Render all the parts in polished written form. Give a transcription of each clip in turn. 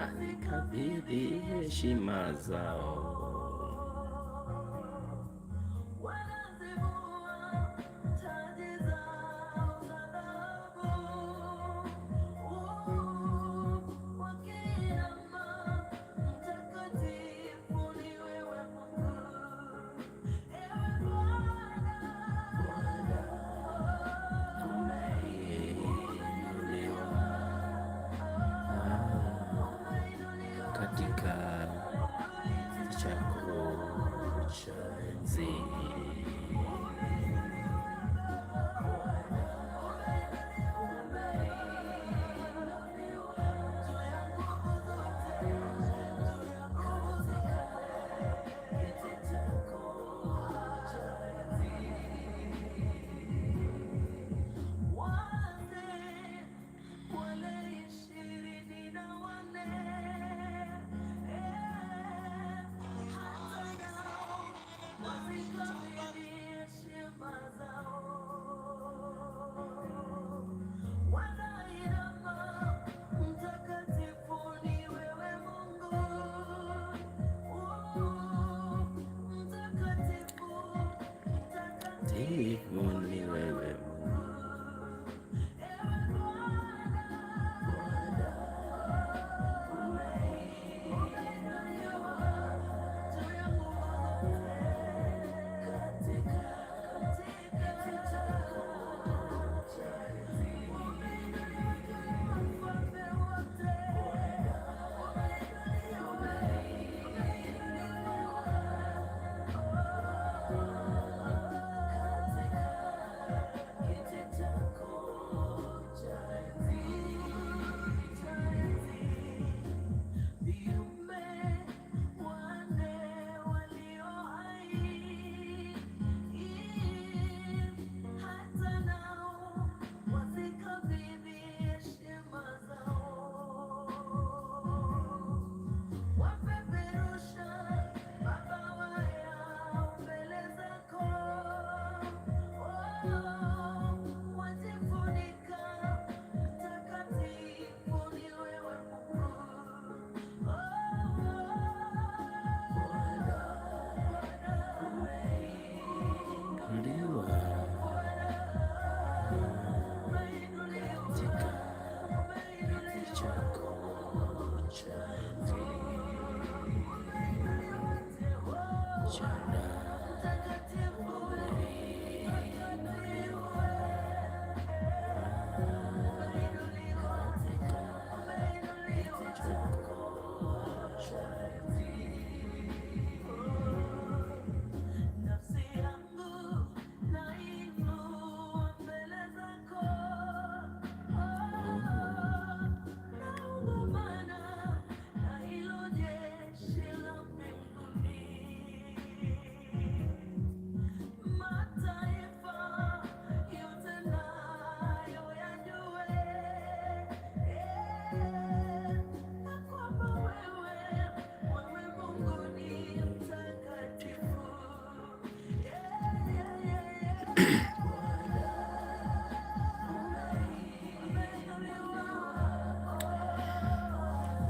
anikabidhi heshima zao. Katika kiti chako cha enzi, hivyo ni wewe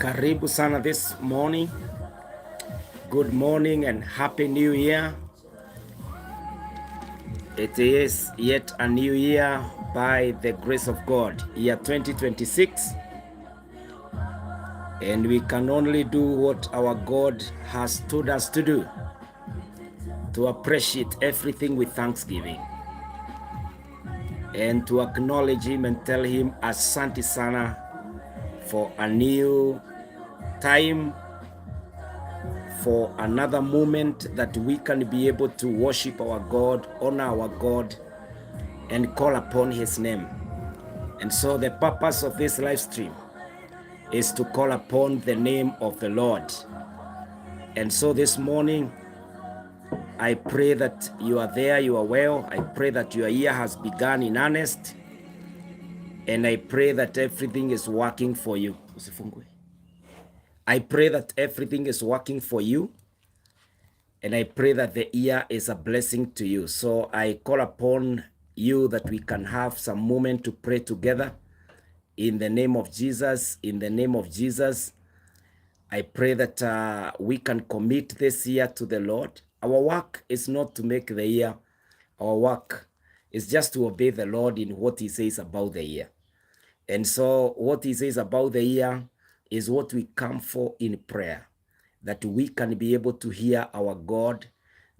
Karibu sana this morning. Good morning and happy new year. It is yet a new year by the grace of God, year 2026. And we can only do what our God has told us to do, to appreciate everything with thanksgiving and to acknowledge Him and tell Him asante sana for a new time, for another moment that we can be able to worship our God, honor our God, and call upon His name. And so the purpose of this live stream is to call upon the name of the Lord. And so this morning, I pray that you are there, you are well. I pray that your year has begun in earnest. And I pray that everything is working for you. I pray that everything is working for you. And I pray that the year is a blessing to you. So I call upon you that we can have some moment to pray together in the name of Jesus, in the name of Jesus. I pray that we can commit this year to the Lord. Our work is not to make the year. Our work is just to obey the Lord in what he says about the year. And so what he says about the year is what we come for in prayer, that we can be able to hear our God,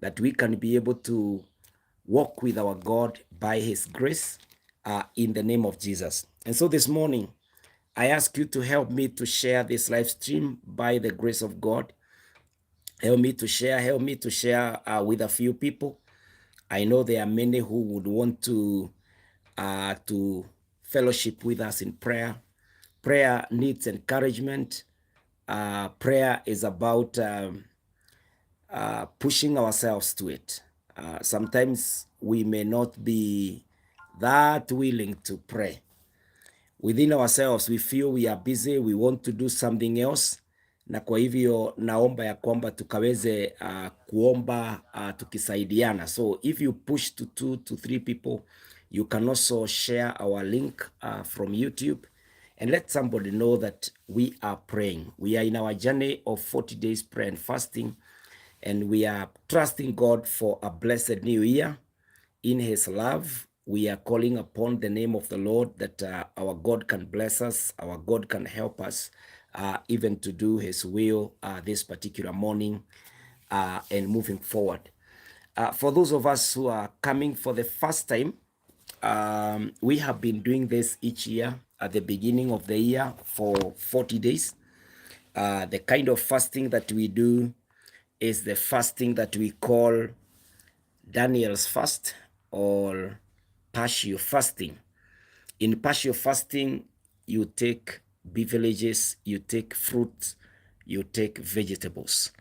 that we can be able to walk with our God by his grace in the name of Jesus. And so this morning, I ask you to help me to share this live stream by the grace of God. Help me to share with a few people. I know there are many who would want to fellowship with us in prayer. Prayer needs encouragement. Prayer is about pushing ourselves to it. Sometimes we may not be that willing to pray. Within ourselves, we feel we are busy, we want to do something else, na kwa hivyo naomba ya kwamba tukaweze kuomba tukisaidiana. So if you push to 2 to 3 people, you can also share our link from YouTube and let somebody know that we are praying. We are in our journey of 40 days prayer and fasting, and we are trusting God for a blessed new year. In his love, we are calling upon the name of the Lord that our God can bless us, our God can help us even to do his will this particular morning and moving forward. For those of us who are coming for the first time, we have been doing this each year at the beginning of the year for 40 days. The kind of fasting that we do is the fasting that we call Daniel's fast or partial fasting. In partial fasting, you take beverages, you take fruit, you take vegetables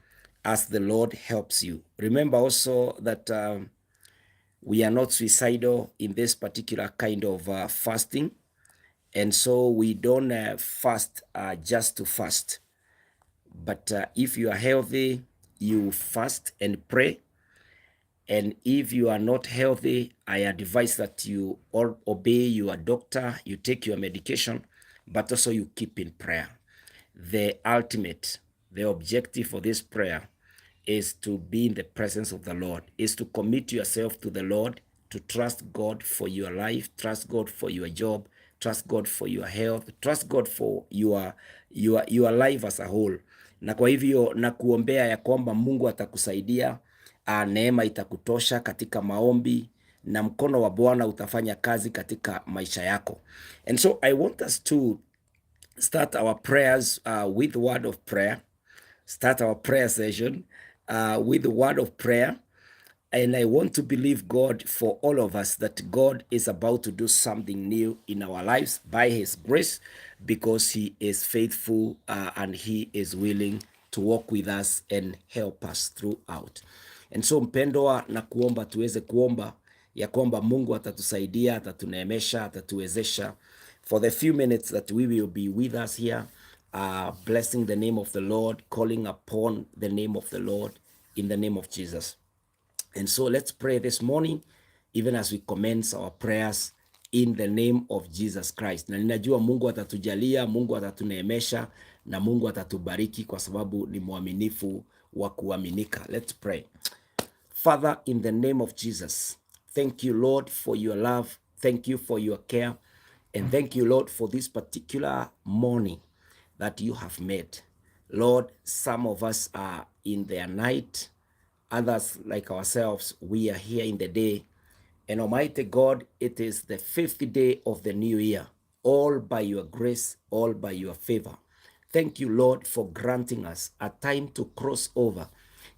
as the Lord helps you. Remember also that we are not suicidal in this particular kind of fasting. And so we don't fast just to fast. But if you are healthy, you fast and pray. And if you are not healthy, I advise that you all obey your doctor, you take your medication, but also you keep in prayer. The objective for this prayer is to be in the presence of the Lord, is to commit yourself to the Lord, to trust God for your life, trust God for your job, trust God for your health, trust God for your life as a whole. Na kwa hivyo na kuombea ya kwamba Mungu atakusaidia, neema itakutosha katika maombi na mkono wa Bwana utafanya kazi katika maisha yako. And so I want us to start our prayers with the word of prayer. Start our prayer session with the word of prayer. And I want to believe God for all of us that God is about to do something new in our lives by his grace, because he is faithful and he is willing to walk with us and help us throughout. And so mpendwa, na kuomba tuweze kuomba ya kwamba Mungu atatusaidia, atatuneemesha, atatuwezesha for the few minutes that we will be with us here, blessing the name of the Lord, calling upon the name of the Lord in the name of Jesus. And so let's pray this morning, even as we commence our prayers in the name of Jesus Christ. Na ninajua Mungu atatujalia, Mungu atatuneemesha, na Mungu atatubariki kwa sababu ni mwaminifu wa kuaminika. Let's pray. Father, in the name of Jesus, thank you, Lord, for your love. Thank you for your care. And thank you, Lord, for this particular morning that you have made. Lord, some of us are in their night. Others, like ourselves, we are here in the day. And Almighty God, it is the 5th day of the new year, all by your grace, all by your favor. Thank you, Lord, for granting us a time to cross over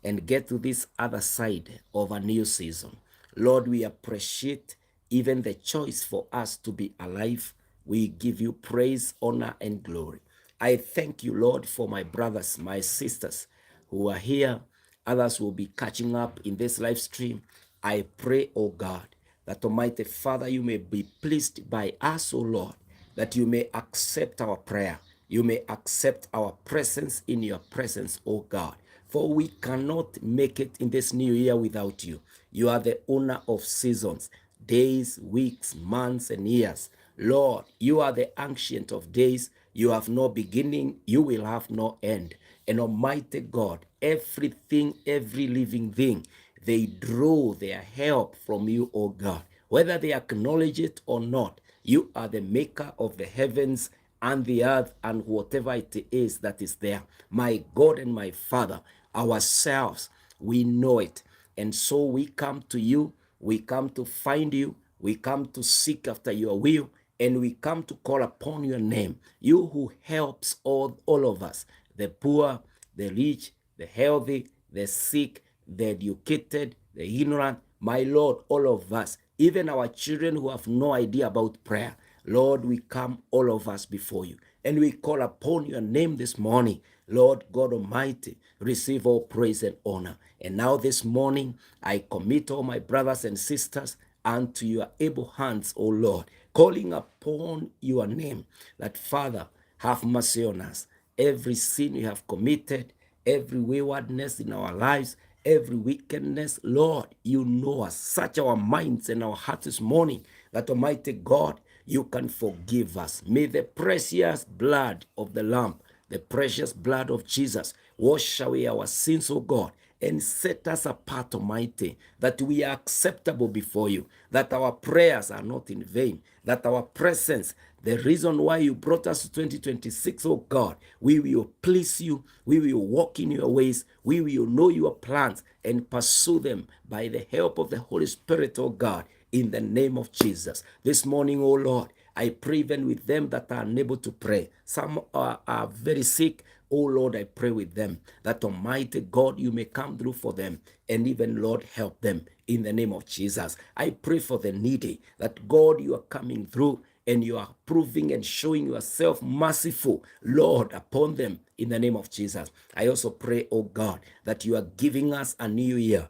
and get to this other side of a new season. Lord, we appreciate even the choice for us to be alive. We give you praise, honor, and glory. I thank you, Lord, for my brothers, my sisters who are here. Others will be catching up in this live stream. I pray, oh God, that Almighty Father, you may be pleased by us, oh Lord, that you may accept our prayer. You may accept our presence in your presence, oh God. For we cannot make it in this new year without you. You are the owner of seasons, days, weeks, months, and years. Lord, you are the ancient of days. You have no beginning. You will have no end. And Almighty God, everything, every living thing, they draw their help from you, O God. Whether they acknowledge it or not, you are the maker of the heavens and the earth and whatever it is that is there. My God and my Father, ourselves, we know it. And so we come to you, we come to find you, we come to seek after your will, and we come to call upon your name. You who helps all of us, the poor, the rich, the healthy, the sick, the educated, the ignorant, my Lord, all of us, even our children who have no idea about prayer. Lord, we come all of us before you, and we call upon your name this morning. Lord God Almighty, receive all praise and honor. And now this morning, I commit all my brothers and sisters unto your able hands, O Lord, calling upon your name, that Father, have mercy on us. Every sin we have committed, every waywardness in our lives, every wickedness, Lord, you know us. Search our minds and our hearts this morning, that Almighty God, you can forgive us. May the precious blood of the Lamb, the precious blood of Jesus, wash away our sins, O God, and set us apart, Almighty, that we are acceptable before you, that our prayers are not in vain, that our presence, the reason why you brought us to 2026, oh God, we will please you, we will walk in your ways, we will know your plans and pursue them by the help of the Holy Spirit, oh God, in the name of Jesus. This morning, oh Lord, I pray even with them that are unable to pray. Some are very sick. Oh Lord, I pray with them that Almighty God, you may come through for them, and even Lord, help them in the name of Jesus. I pray for the needy, that God, you are coming through and you are proving and showing yourself merciful, Lord, upon them in the name of Jesus. I also pray, oh God, that you are giving us a new year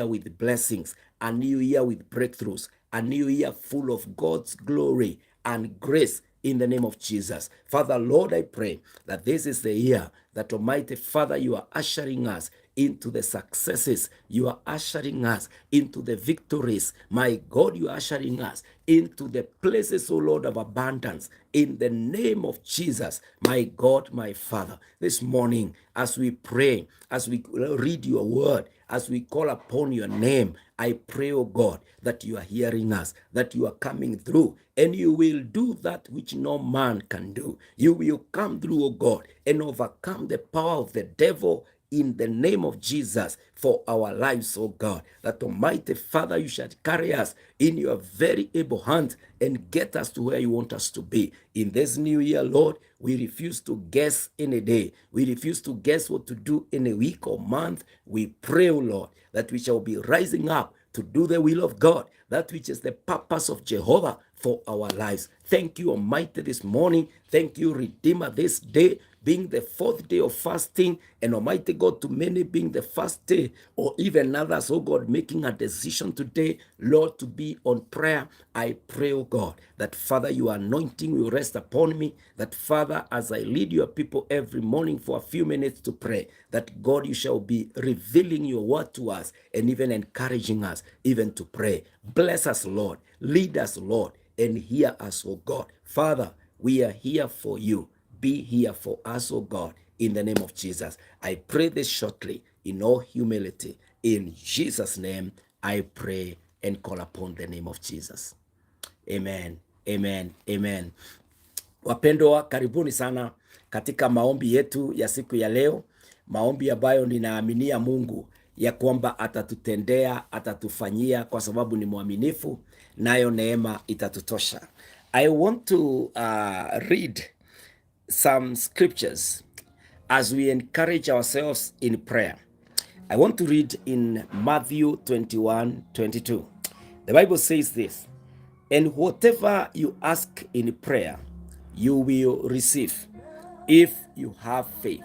with blessings, a new year with breakthroughs, a new year full of God's glory and grace in the name of Jesus. Father, Lord, I pray that this is the year that Almighty Father, you are ushering us into the successes. You are ushering us into the victories. My God, you are ushering us into the places, oh Lord, of abundance. In the name of Jesus, my God, my Father, this morning, as we pray, as we read your word, as we call upon your name, I pray, oh God, that you are hearing us, that you are coming through, and you will do that which no man can do. You will come through, oh God, and overcome the power of the devil in the name of Jesus for our lives, oh God, that Almighty Father, you shall carry us in your very able hand and get us to where you want us to be. In this new year, Lord, we refuse to guess any day. We refuse to guess what to do in a week or month. We pray, oh Lord, that we shall be rising up to do the will of God, that which is the purpose of Jehovah for our lives. Thank you, Almighty, this morning. Thank you, Redeemer, this day being the fourth day of fasting, and Almighty God, to many being the first day, or even others, oh God, making a decision today, Lord, to be on prayer. I pray, oh God, that Father, your anointing will rest upon me, that Father, as I lead your people every morning for a few minutes to pray, that God, you shall be revealing your word to us and even encouraging us even to pray. Bless us, Lord. Lead us, Lord, and hear us, oh God. Father, we are here for you. Be here for us, oh God, in the name of Jesus. I pray this shortly in all humility. In Jesus' name, I pray and call upon the name of Jesus. Amen, amen, amen. Wapendwa, karibuni sana katika maombi yetu ya siku ya leo, maombi ambayo ninaaminia Mungu ya kwamba atatutendea, atatufanyia, kwa sababu ni mwaminifu, nayo neema itatutosha. I want to read some scriptures as we encourage ourselves in prayer. I want to read in Matthew 21:22. The Bible says this, "And whatever you ask in prayer, you will receive if you have faith."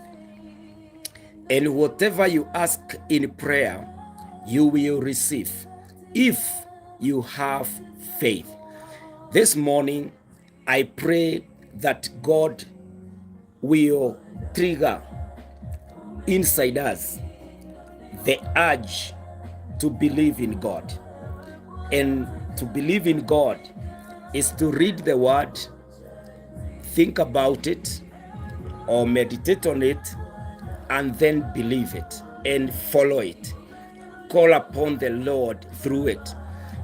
And whatever you ask in prayer, you will receive if you have faith. This morning, I pray that God will trigger inside us the urge to believe in God. And to believe in God is to read the word, think about it, or meditate on it, and then believe it and follow it. Call upon the Lord through it.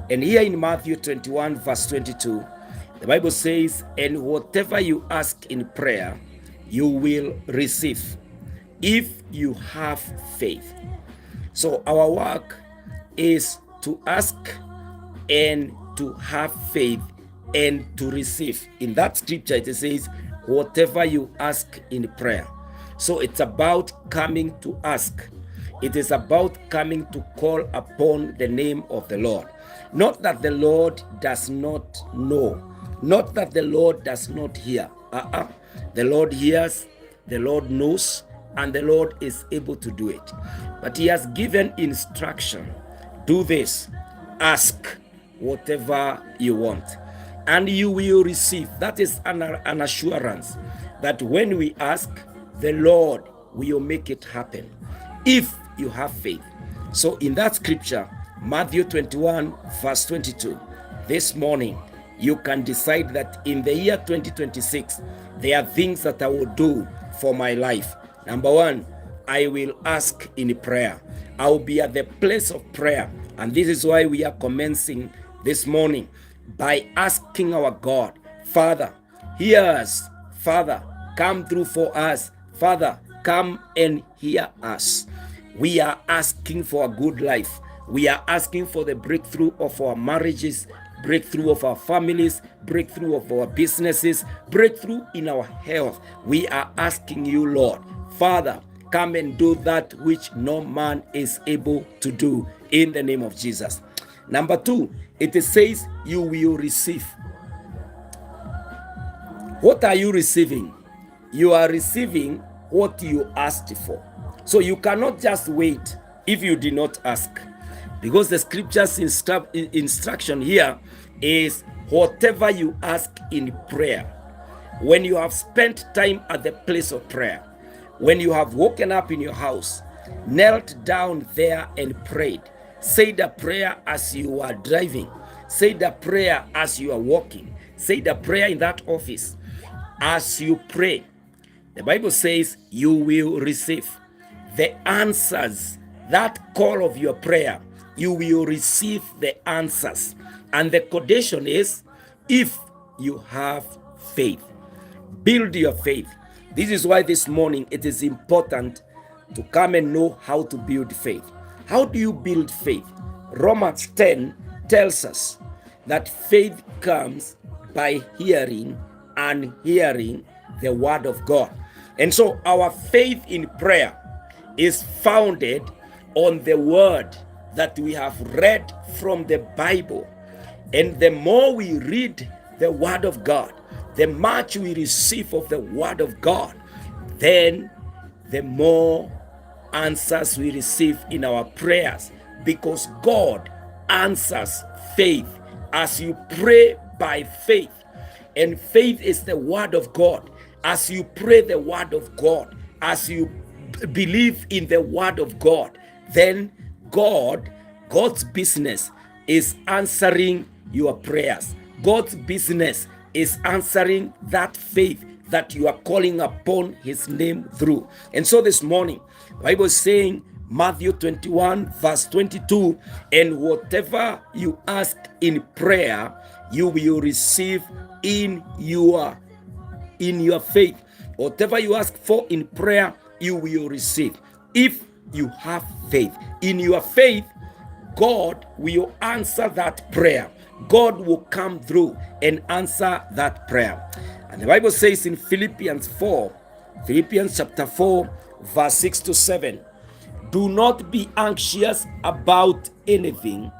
And here in Matthew 21 verse 22, the Bible says, and whatever you ask in prayer, you will receive if you have faith. So our work is to ask and to have faith and to receive. In that scripture it says, whatever you ask in prayer. So it's about coming to ask. It is about coming to call upon the name of the Lord. Not that the Lord does not know. Not that the Lord does not hear. The Lord hears, the Lord knows, and the Lord is able to do it. But he has given instruction. Do this. Ask whatever you want, and you will receive. That is an assurance that when we ask, the Lord will make it happen if you have faith. So in that scripture, Matthew 21 verse 22, this morning you can decide that in the year 2026 there are things that I will do for my life. Number one, I will ask in prayer. I will be at the place of prayer, and this is why we are commencing this morning by asking our God, Father, hear us. Father, come through for us. Father, come and hear us. We are asking for a good life. We are asking for the breakthrough of our marriages, breakthrough of our families, breakthrough of our businesses, breakthrough in our health. We are asking you, Lord, Father, come and do that which no man is able to do in the name of Jesus. Number two, it says you will receive. What are you receiving? You are receiving what you asked for. So you cannot just wait if you did not ask, because the scripture's instruction here is whatever you ask in prayer. When you have spent time at the place of prayer, when you have woken up in your house, knelt down there and prayed, say the prayer as you are driving, say the prayer as you are walking, say the prayer in that office. As you pray, the Bible says you will receive the answers. That call of your prayer, you will receive the answers. And the condition is if you have faith. Build your faith. This is why this morning it is important to come and know how to build faith. How do you build faith? Romans 10 tells us that faith comes by hearing, and hearing the word of God. And so our faith in prayer is founded on the word that we have read from the Bible. And the more we read the word of God, the much we receive of the word of God, then the more answers we receive in our prayers, because God answers faith as you pray by faith. And faith is the word of God. As you pray the word of God, as you believe in the word of God, then God's business is answering your prayers. God's business is answering that faith that you are calling upon his name through. And so this morning, the Bible is saying, Matthew 21 verse 22, and whatever you ask in prayer, you will receive in your faith. Whatever you ask for in prayer, you will receive if you have faith. In your faith, God will answer that prayer. God will come through and answer that prayer. And the Bible says in Philippians chapter 4 verse 6 to 7, do not be anxious about anything,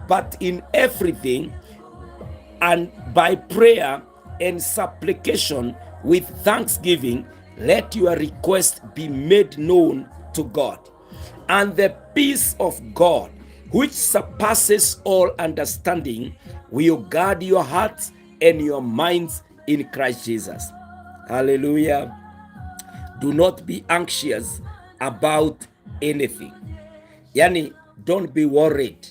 but in everything and by prayer and supplication with thanksgiving, let your request be made known to God. And the peace of God, which surpasses all understanding, will guard your hearts and your minds in Christ Jesus. Hallelujah. Do not be anxious about anything. Yani, don't be worried.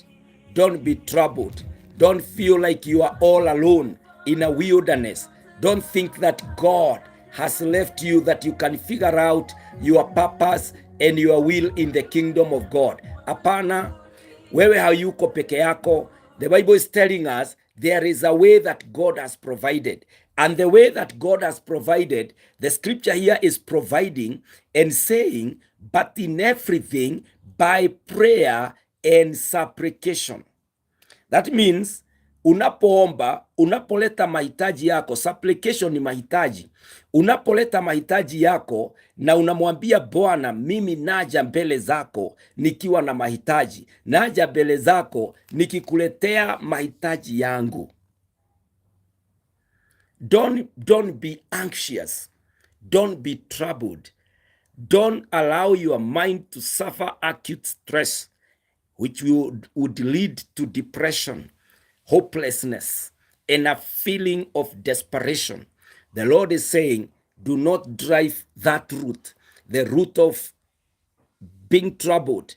Don't be troubled. Don't feel like you are all alone in a wilderness. Don't think that God has left you, that you can figure out your purpose and your will in the kingdom of God. Hapana, wewe hayuko peke yako. The Bible is telling us there is a way that God has provided. And the way that God has provided, the scripture here is providing and saying, but in everything by prayer and supplication. That means unapoomba, unapoleta mahitaji yako, supplication ni mahitaji. Unapoleta mahitaji yako na unamwambia Bwana, mimi naja mbele zako nikiwa na mahitaji, naja mbele zako nikikuletea mahitaji yangu. Don't be anxious. Don't be troubled. Don't allow your mind to suffer acute stress, which would lead to depression, hopelessness, and a feeling of desperation. The Lord is saying, do not drive that route, the route of being troubled,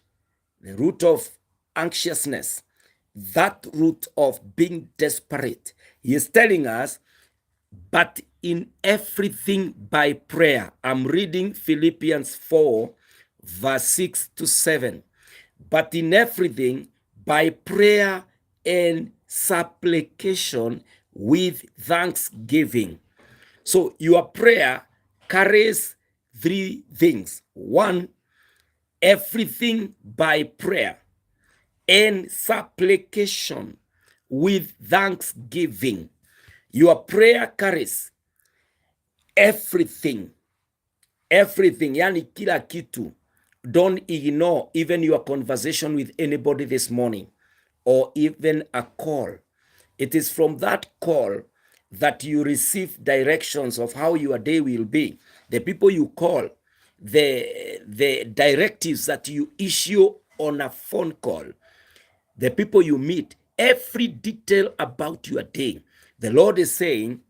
the route of anxiousness, that route of being desperate. He is telling us, but in everything by prayer. I'm reading Philippians 4, verse 6 to 7. But in everything by prayer and supplication with thanksgiving. So your prayer carries three things. One, everything by prayer and supplication with thanksgiving. Your prayer carries everything, yani kila kitu. Don't ignore even your conversation with anybody this morning or even a call. It is from that call that you receive directions of how your day will be. The people you call, the directives that you issue on a phone call, the people you meet, every detail about your day. The Lord is saying,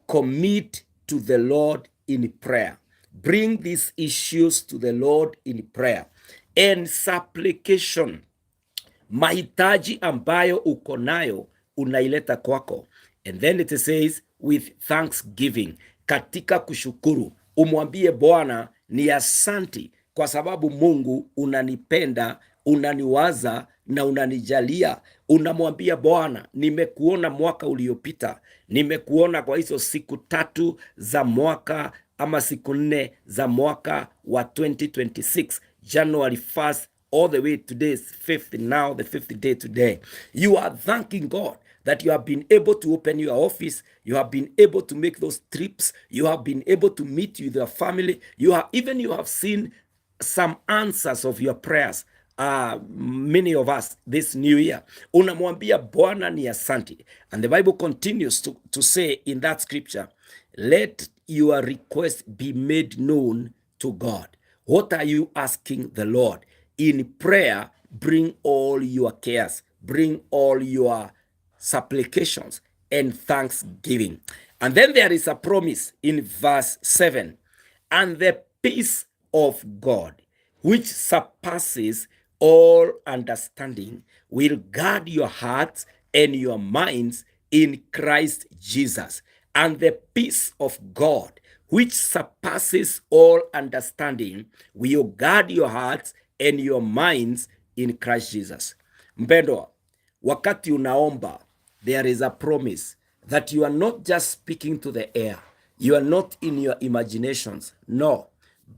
commit to the Lord in prayer. Bring these issues to the Lord in prayer and supplication. Mahitaji ambayo uko nayo unaileta kwako. And then it says with thanksgiving. Katika kushukuru, umwambie Bwana ni asanti kwa sababu Mungu unanipenda, unaniwaza na unanijalia. Unamwambia Bwana, nimekuona mwaka uliopita, nimekuona kwa hizo siku 3 za mwaka ama siku 4 za mwaka wa 2026, January 1st all the way today is 5th, now the 5th day today. You are thanking God that you have been able to open your office, you have been able to make those trips, you have been able to meet with your family, you have seen some answers of your prayers. Many of us this new year. Unamwambia Bwana ni asante. And the Bible continues to say in that scripture, let your request be made known to God. What are you asking the Lord? In prayer, bring all your cares, bring all your supplications and thanksgiving. And then there is a promise in verse 7. And the peace of God, which surpasses all understanding, will guard your hearts and your minds in Christ Jesus. And the peace of God, which surpasses all understanding, will guard your hearts and your minds in Christ Jesus. Mpendwa, wakati unaomba, there is a promise that you are not just speaking to the air. You are not in your imaginations. No,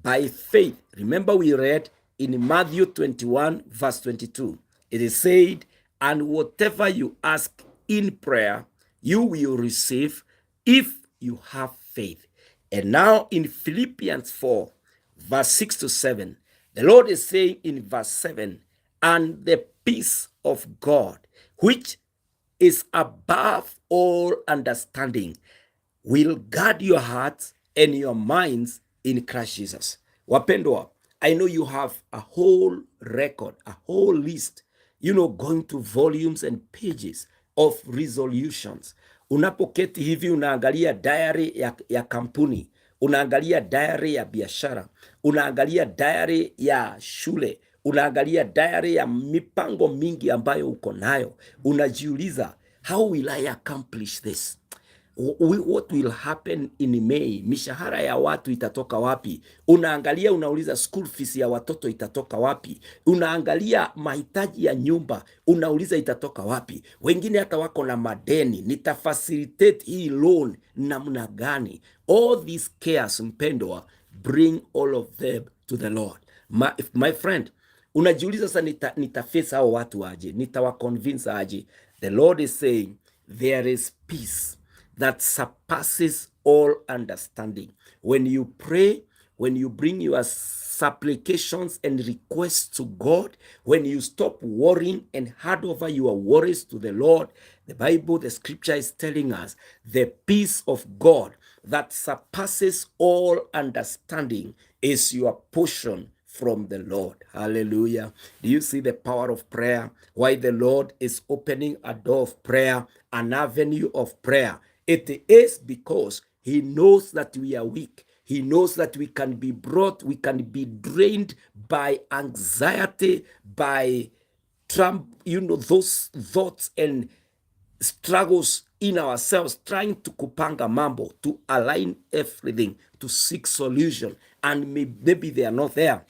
by faith. Remember we read in Matthew 21 verse 22. It is said, and whatever you ask in prayer, you will receive if you have faith. And now in Philippians 4 verse 6 to 7, the Lord is saying in verse 7, and the peace of God, which is above all understanding, will guard your hearts and your minds in Christ Jesus. Wapendwa, I know you have a whole record, a whole list, going to volumes and pages of resolutions. Unapoketi hivi unaangalia diary ya kampuni, unaangalia diary ya biashara, unaangalia diary ya shule, unaangalia diary ya mipango mingi ambayo uko nayo. Unajiuliza, how will I accomplish this? what will happen in May? Mishahara ya watu itatoka wapi? Unaangalia, unauliza school fees ya watoto itatoka wapi? Unaangalia mahitaji ya nyumba, unauliza itatoka wapi? Wengine hata wako na madeni, nitafacilitate hii loan namna gani? All these cares, mpendwa, bring all of them to the Lord. My friend, unajiuliza sasa, nitaface hao watu aje? Nitawaconvince aje? The Lord is saying there is peace that surpasses all understanding. When you pray, when you bring your supplications and requests to God, when you stop worrying and hand over your worries to the Lord, the Bible, the scripture is telling us the peace of God that surpasses all understanding is your portion from the Lord. Hallelujah. Do you see the power of prayer? Why the Lord is opening a door of prayer, an avenue of prayer? It is because he knows that we are weak. He knows that we can be drained by anxiety, by those thoughts and struggles in ourselves, trying to kupanga mambo, to align everything, to seek solution, and maybe they are not there.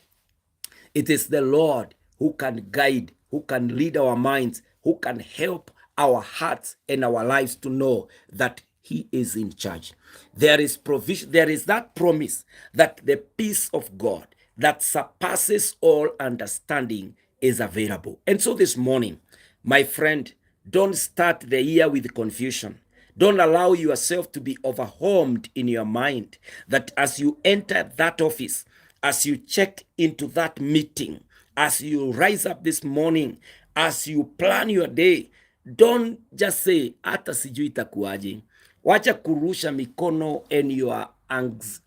It is the Lord who can guide, who can lead our minds, who can help our hearts and our lives to know that he is in charge. There is provision. There is that promise that the peace of God that surpasses all understanding is available. And so this morning, my friend, don't start the year with confusion. Don't allow yourself to be overwhelmed in your mind that as you enter that office, as you check into that meeting, as you rise up this morning, as you plan your day, don't just say, hata sijui itakuwaje. Wacha kurusha mikono and you are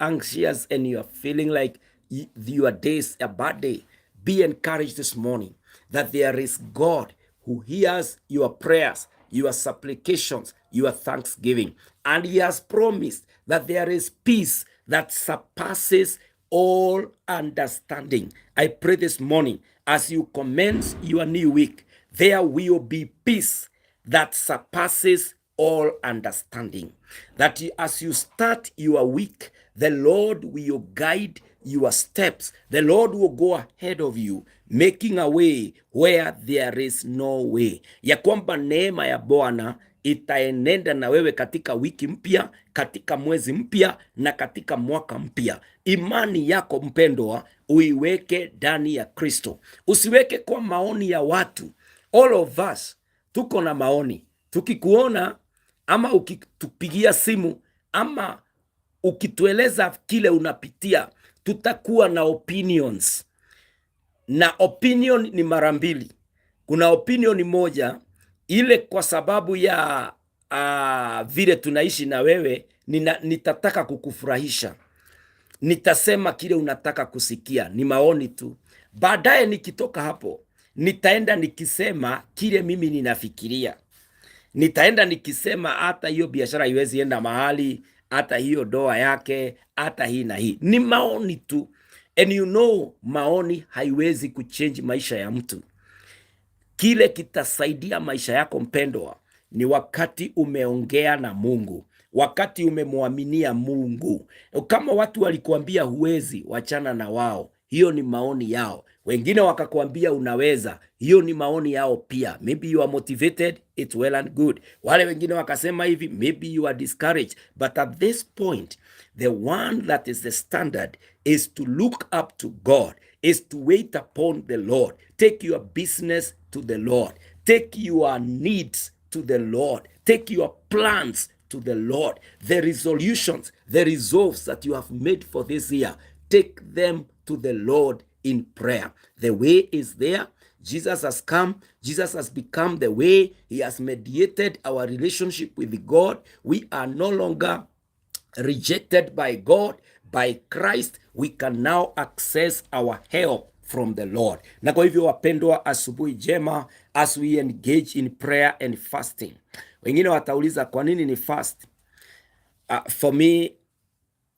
anxious and you are feeling like your day is a bad day. Be encouraged this morning that there is God who hears your prayers, your supplications, your thanksgiving. And he has promised that there is peace that surpasses all understanding. I pray this morning, as you commence your new week, there will be peace that surpasses all understanding. That as you start your week, the Lord will guide your steps. The Lord will go ahead of you, making a way where there is no way. Ya kwamba neema ya Bwana itaenenda na wewe katika wiki mpya, katika mwezi mpya na katika mwaka mpya. Imani yako mpendwa uiweke ndani ya Kristo. Usiweke kwa maoni ya watu. All of us tuko na maoni. Tukikuona ama ukitupigia simu ama ukitueleza kile unapitia, tutakuwa na opinions. Na opinion ni mara mbili. Kuna opinion moja ile kwa sababu ya vile tunaishi na wewe, nitataka kukufurahisha. Nitasema kile unataka kusikia, ni maoni tu. Baadaye nikitoka hapo, nitaenda nikisema kile mimi ninafikiria. Nitaenda nikisema hata hiyo biashara haiwezi enda mahali, hata hiyo doa yake, hata hii na hii. Ni maoni tu. And you know, maoni haiwezi kuchange maisha ya mtu. Kile kitasaidia maisha yako mpendwa ni wakati umeongea na Mungu, wakati umemwaminia Mungu. Kama watu walikuambia huwezi, wachana na wao. Hiyo ni maoni yao. Wengine wakakuambia unaweza, hiyo ni maoni yao pia. Maybe you are motivated, it's well and good. Wale wengine wakasema hivi, maybe you are discouraged. But at this point, the one that is the standard is to look up to God, is to wait upon the Lord. Take your business to the Lord. Take your needs to the Lord. Take your plans to the Lord. The resolutions, the resolves that you have made for this year, take them to the Lord in prayer. The way is there. Jesus has come. Jesus has become the way. He has mediated our relationship with God. We are no longer rejected by God. By Christ, we can now access our help from the Lord. Na kwa hivyo wapendwa, asubuhi jema as we engage in prayer and fasting. Wengine watauliza kwa nini ni fast? For me,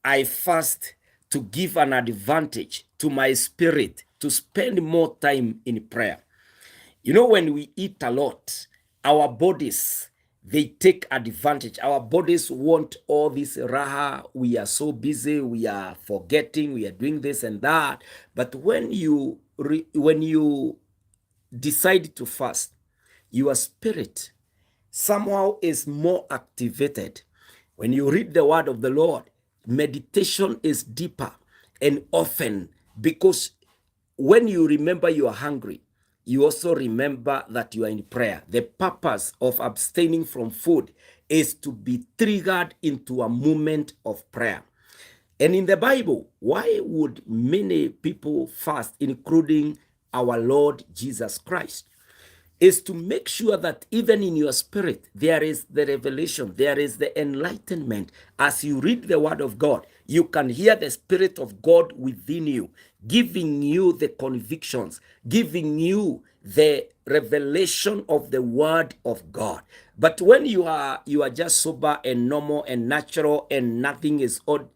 I fast to give an advantage to my spirit to spend more time in prayer. You know, when we eat a lot, our bodies they take advantage. Our bodies want all this raha. We are so busy, we are forgetting, we are doing this and that. But when you decide to fast, your spirit somehow is more activated. When you read the word of the Lord, meditation is deeper and often, because when you remember you are hungry, you also remember that you are in prayer. The purpose of abstaining from food is to be triggered into a moment of prayer. And in the Bible, why would many people fast, including our Lord Jesus Christ? Is to make sure that even in your spirit, there is the revelation, there is the enlightenment. As you read the word of God, you can hear the Spirit of God within you, giving you the convictions, giving you the revelation of the word of God. But when you are just sober and normal and natural and nothing is odd,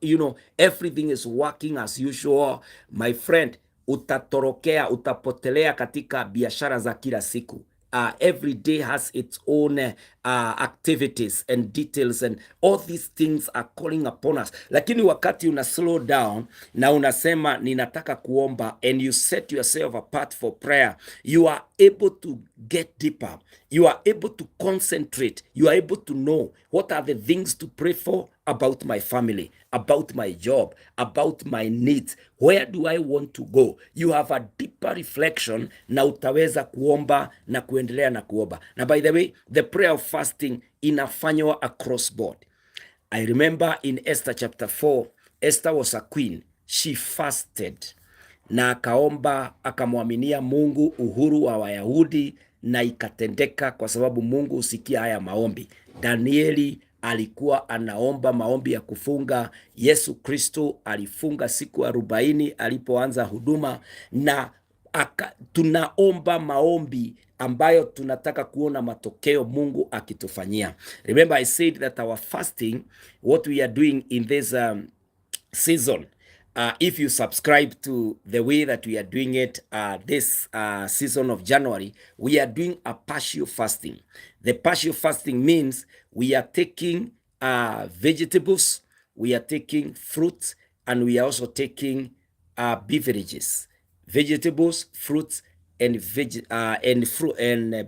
everything is working as usual, my friend, utapotelea katika biashara za kila siku. Every day has its own activities and details, and all these things are calling upon us. Lakini wakati una slow down na unasema ninataka kuomba, and you set yourself apart for prayer, you are able to get deeper, you are able to concentrate, you are able to know what are the things to pray for about my family, about my job, about my needs. Where do I want to go? You have a deeper reflection na utaweza kuomba na kuendelea na kuomba. Na by the way, the prayer of fasting inafanywa across board. I remember in Esther chapter 4, Esther was a queen. She fasted na akaomba, akamwaminia Mungu uhuru wa Wayahudi, na ikatendeka kwa sababu Mungu husikia haya maombi. Danieli alikuwa anaomba maombi ya kufunga. Yesu Kristo alifunga siku 40 alipoanza huduma, na tunaomba maombi ambayo tunataka kuona matokeo Mungu akitufanyia. Remember I said that our fasting, what we are doing in this season, if you subscribe to the way that we are doing it this season of January, we are doing a partial fasting. The partial fasting means we are taking vegetables, we are taking fruits, and we are also taking beverages. Vegetables, fruits, and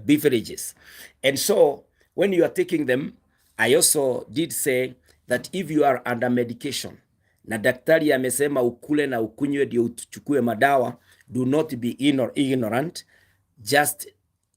beverages. And so when you are taking them, I also did say that if you are under medication na daktari amesema ukule na ukunywe ndio uchukue madawa, do not be ignorant, just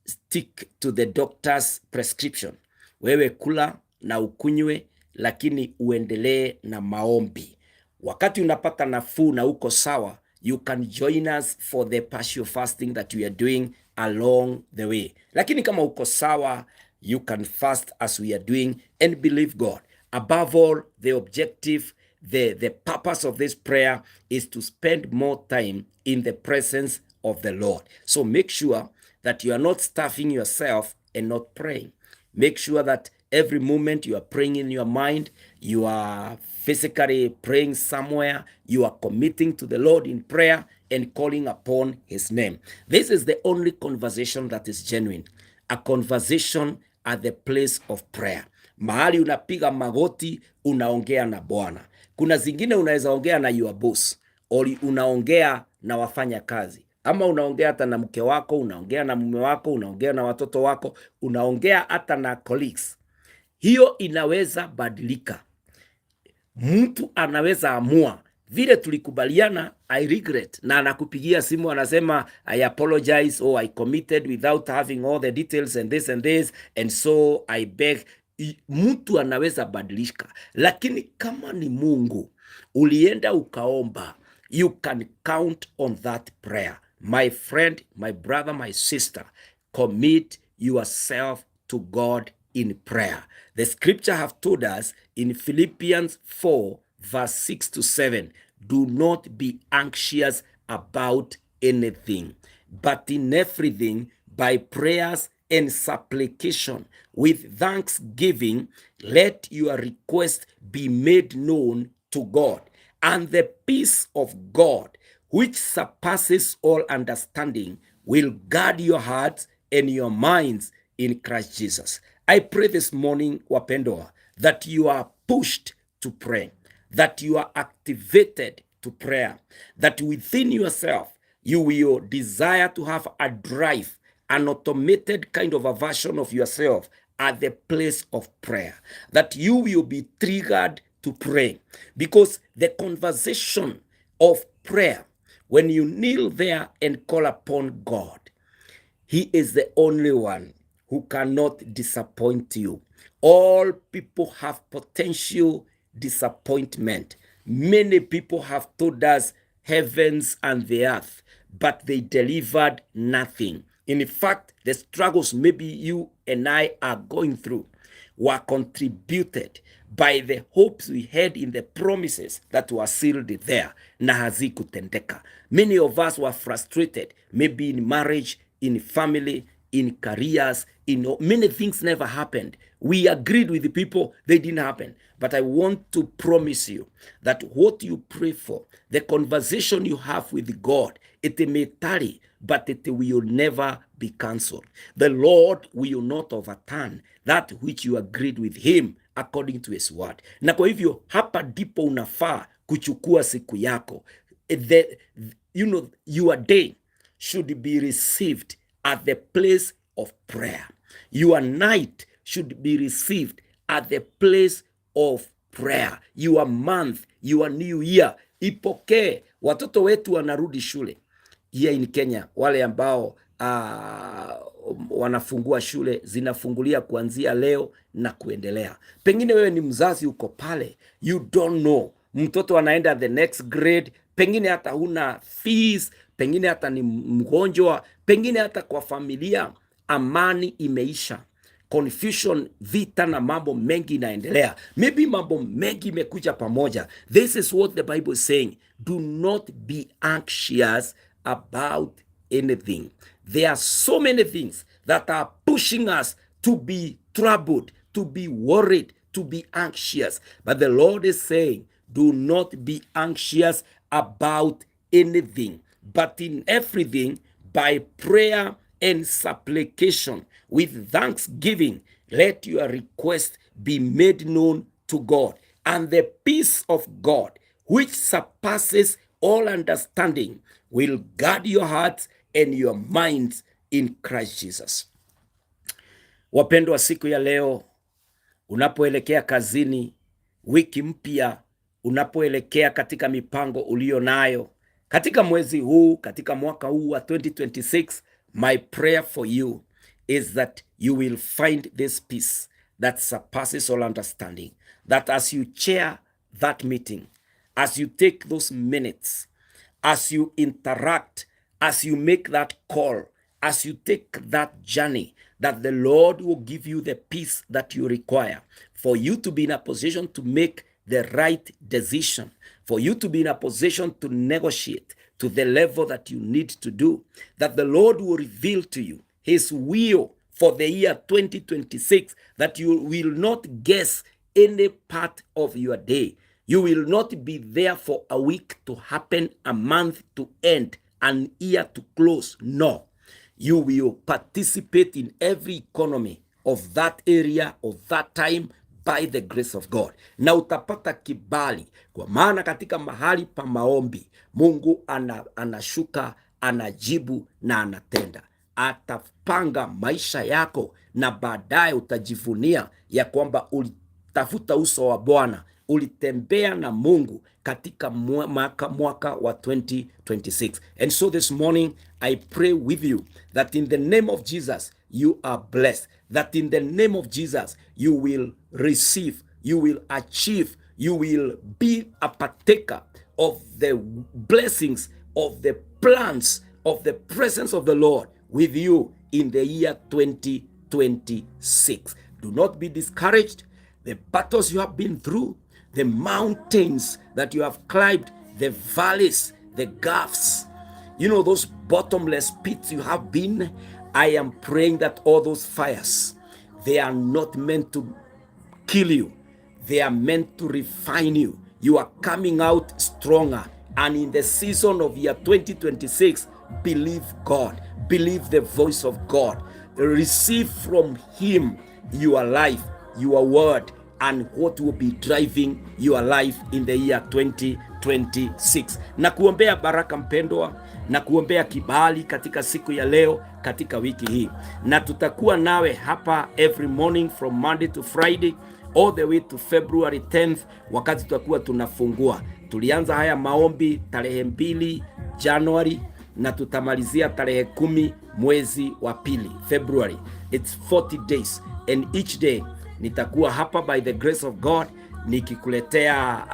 stick to the doctor's prescription. Wewe kula na ukunywe, lakini uendelee na maombi. Wakati unapata nafuu na uko sawa, you can join us for the partial fasting that we are doing along the way. Lakini kama uko sawa, you can fast as we are doing and believe God. Above all, the objective, the purpose of this prayer is to spend more time in the presence of the Lord. So make sure that you are not stuffing yourself and not praying. Make sure that every moment you are praying in your mind, you are physically praying somewhere, you are committing to the Lord in prayer and calling upon his name. This is the only conversation that is genuine. A conversation at the place of prayer. Mahali unapiga magoti, unaongea na Bwana. Kuna zingine unaweza ongea na your boss, or unaongea na wafanya kazi, ama unaongea hata na mke wako, unaongea na mume wako, unaongea na watoto wako, unaongea hata na colleagues. Hiyo inaweza badilika. Mtu anaweza amua vile tulikubaliana, I regret, na anakupigia simu anasema I apologize, or I committed without having all the details and this, and so I beg. Mtu anaweza badilika, lakini kama ni Mungu ulienda ukaomba, you can count on that prayer. My friend, my brother, my sister, commit yourself to God in prayer. The scripture have told us in Philippians 4 verse 6 to 7, do not be anxious about anything, but in everything by prayers and supplication with thanksgiving, let your request be made known to God, and the peace of God, which surpasses all understanding, will guard your hearts and your minds in Christ Jesus. I pray this morning, wapendwa, that you are pushed to pray, that you are activated to prayer, that within yourself you will desire to have a drive, an automated kind of a version of yourself at the place of prayer, that you will be triggered to pray, because the conversation of prayer, when you kneel there and call upon God, He is the only one who cannot disappoint you. All people have potential disappointment. Many people have told us heavens and the earth, but they delivered nothing. In fact, the struggles maybe you and I are going through were contributed by the hopes we had in the promises that were sealed there na hazikutendeka. Many of us were frustrated, maybe in marriage, in family, in careers, many things never happened. We agreed with the people, they didn't happen. But I want to promise you that what you pray for, the conversation you have with God, it may tarry, but it will never be cancelled. The Lord will not overturn that which you agreed with him according to his word. Na kwa hivyo hapa ndipo unafaa kuchukua siku yako. Your day should be received at the place of prayer. Your night should be received at the place of prayer. Your month, your new year, ipokee. Watoto wetu wanarudi shule here in Kenya, wale ambao wanafungua shule, zinafungulia kuanzia leo na kuendelea. Pengine wewe ni mzazi uko pale, you don't know, mtoto anaenda the next grade, pengine hata huna fees, pengine hata ni mgonjwa, pengine hata kwa familia amani imeisha, confusion, vita na mambo mengi inaendelea, maybe mambo mengi imekuja pamoja. This is what the Bible is saying: do not be anxious about anything. There are so many things that are pushing us to be troubled, to be worried, to be anxious. But the Lord is saying, do not be anxious about anything, but in everything, by prayer and supplication, with thanksgiving, let your request be made known to God. And the peace of God, which surpasses all understanding, will guard your hearts and your minds in Christ Jesus. Wapendwa, siku ya leo unapoelekea kazini, wiki mpya, unapoelekea katika mipango ulio nayo katika mwezi huu, katika mwaka huu wa 2026, my prayer for you is that you will find this peace that surpasses all understanding, that as you chair that meeting, as you take those minutes, as you interact, as you make that call, as you take that journey, that the Lord will give you the peace that you require for you to be in a position to make the right decision, for you to be in a position to negotiate to the level that you need to do, that the Lord will reveal to you his will for the year 2026, that you will not guess any part of your day. You will not be there for a week to happen, a month to end, an year to close. No. You will participate in every economy of that area, of that time, by the grace of God. Na utapata kibali, kwa maana katika mahali pa maombi, Mungu anashuka, anajibu na anatenda. Atapanga maisha yako na baadaye utajivunia ya kwamba ulitafuta uso wa Bwana, ulitembea na Mungu katika mwaka wa 2026. And so this morning I pray with you that in the name of Jesus you are blessed, that in the name of Jesus you will receive, you will achieve, you will be a partaker of the blessings, of the plans, of the presence of the Lord with you in the year 2026. Do not be discouraged. The battles you have been through, the mountains that you have climbed, the valleys, the gaps, those bottomless pits you have been, I am praying that all those fires, they are not meant to kill you. They are meant to refine you. You are coming out stronger. And in the season of year 2026, believe God. Believe the voice of God. Receive from him your life, your word, and what will be driving your life in the year 2026. Na kuombea baraka mpendwa, na kuombea kibali katika siku ya leo, katika wiki hii, na tutakuwa nawe hapa every morning from Monday to Friday all the way to February 10th, wakati tutakuwa tunafungua. Tulianza haya maombi tarehe 2 January na tutamalizia tarehe 10 mwezi wa pili February. It's 40 days and each day nitakuwa hapa by the grace of God nikikuletea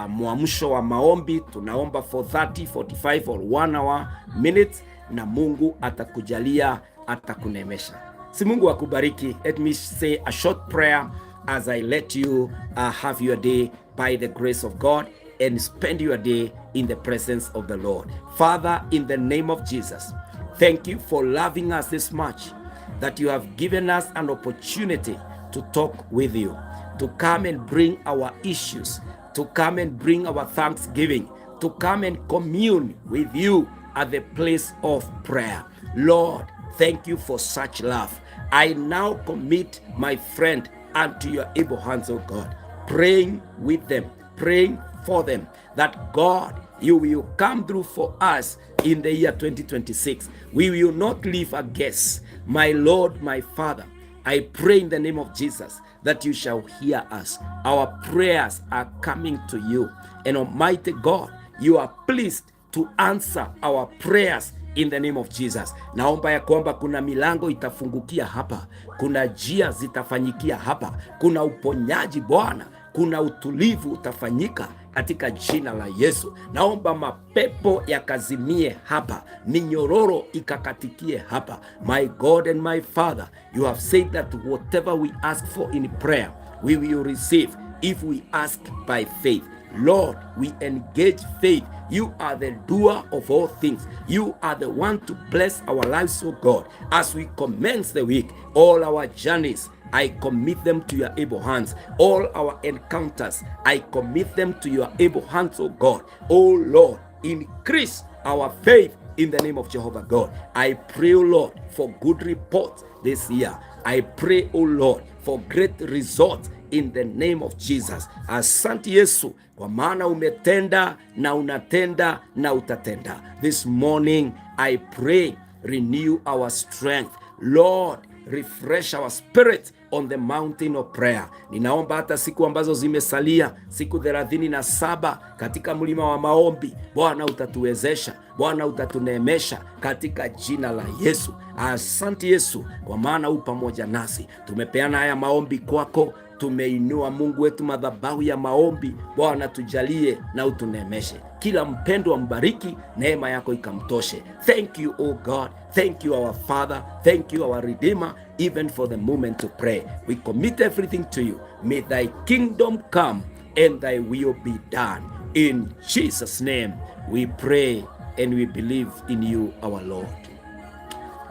muamsho wa maombi. Tunaomba for 30, 45 or 1 hour minutes, na Mungu atakujalia, atakunemesha. Si Mungu akubariki. Let me say a short prayer as I let you have your day by the grace of God and spend your day in the presence of the Lord. Father, in the name of Jesus, thank you for loving us this much, that you have given us an opportunity to talk with you, to come and bring our issues, to come and bring our thanksgiving, to come and commune with you at the place of prayer. Lord, thank you for such love. I now commit my friend unto your able hands, O God, praying with them, praying for them, that God, you will come through for us in the year 2026. We will not leave a guess. My Lord, my Father, I pray in the name of Jesus that you shall hear us. Our prayers are coming to you. And Almighty God, you are pleased to answer our prayers in the name of Jesus. Naomba ya kwamba kuna milango itafungukia hapa, kuna njia zitafanyikia hapa, kuna uponyaji Bwana, kuna utulivu utafanyika katika jina la Yesu. Naomba mapepo yakazimie hapa, minyororo ikakatikie hapa. My God and my Father, you have said that whatever we ask for in prayer, we will receive if we ask by faith. Lord, we engage faith. You are the doer of all things. You are the one to bless our lives, O God. As we commence the week, all our journeys, I commit them to your able hands. All our encounters, I commit them to your able hands, O God. O Lord, increase our faith in the name of Jehovah God. I pray, O Lord, for good reports this year. I pray, O Lord, for great results in the name of Jesus. Asante Yesu, kwa maana umetenda na unatenda na utatenda. This morning I pray, renew our strength. Lord, refresh our spirit on the mountain of prayer. Ninaomba hata siku ambazo zimesalia, siku 37 katika mlima wa maombi, Bwana utatuwezesha, Bwana utatuneemesha katika jina la Yesu. Asante Yesu, kwa maana u pamoja nasi. Tumepeana haya maombi kwako, tumeinua Mungu wetu madhabahu ya maombi. Bwana tujalie na utunemeshe. Kila mpendwa mbariki, neema yako ikamtoshe. Thank you, O God. Thank you, our Father. Thank you, our Redeemer, even for the moment to pray. We commit everything to you. May thy kingdom come and thy will be done. In Jesus' name we pray and we believe in you, our Lord.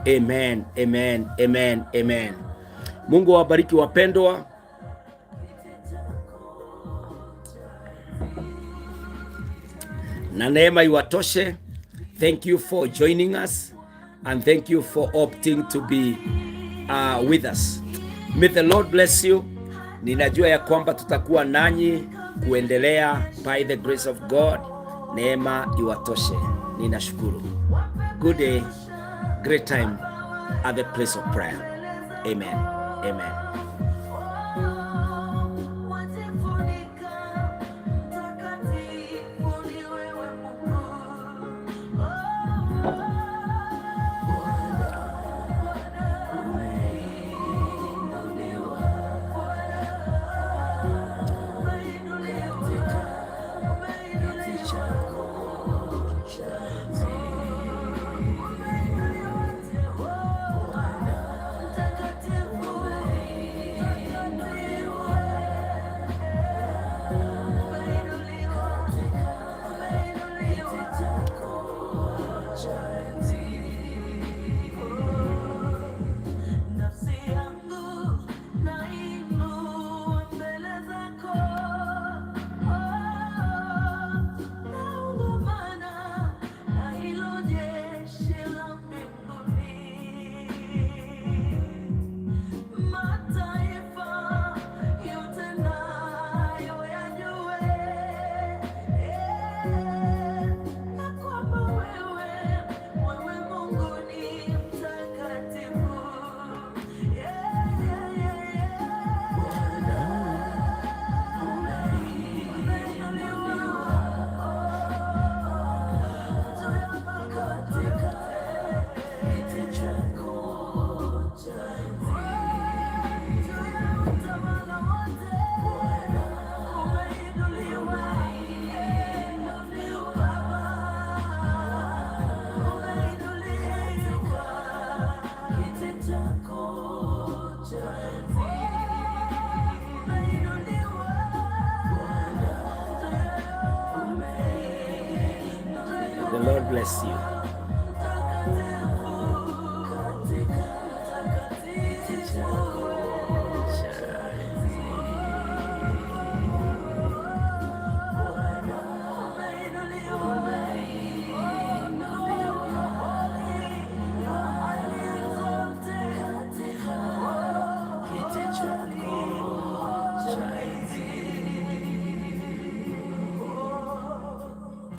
Amen, amen, amen, amen. Mungu awabariki wapendwa. Na neema iwatoshe. Thank you for joining us and thank you for opting to be with us. May the Lord bless you. Ninajua ya kwamba tutakuwa nanyi kuendelea by the grace of God. Neema iwatoshe. Ninashukuru. Good day, great time at the place of prayer. Amen. Amen. bless you.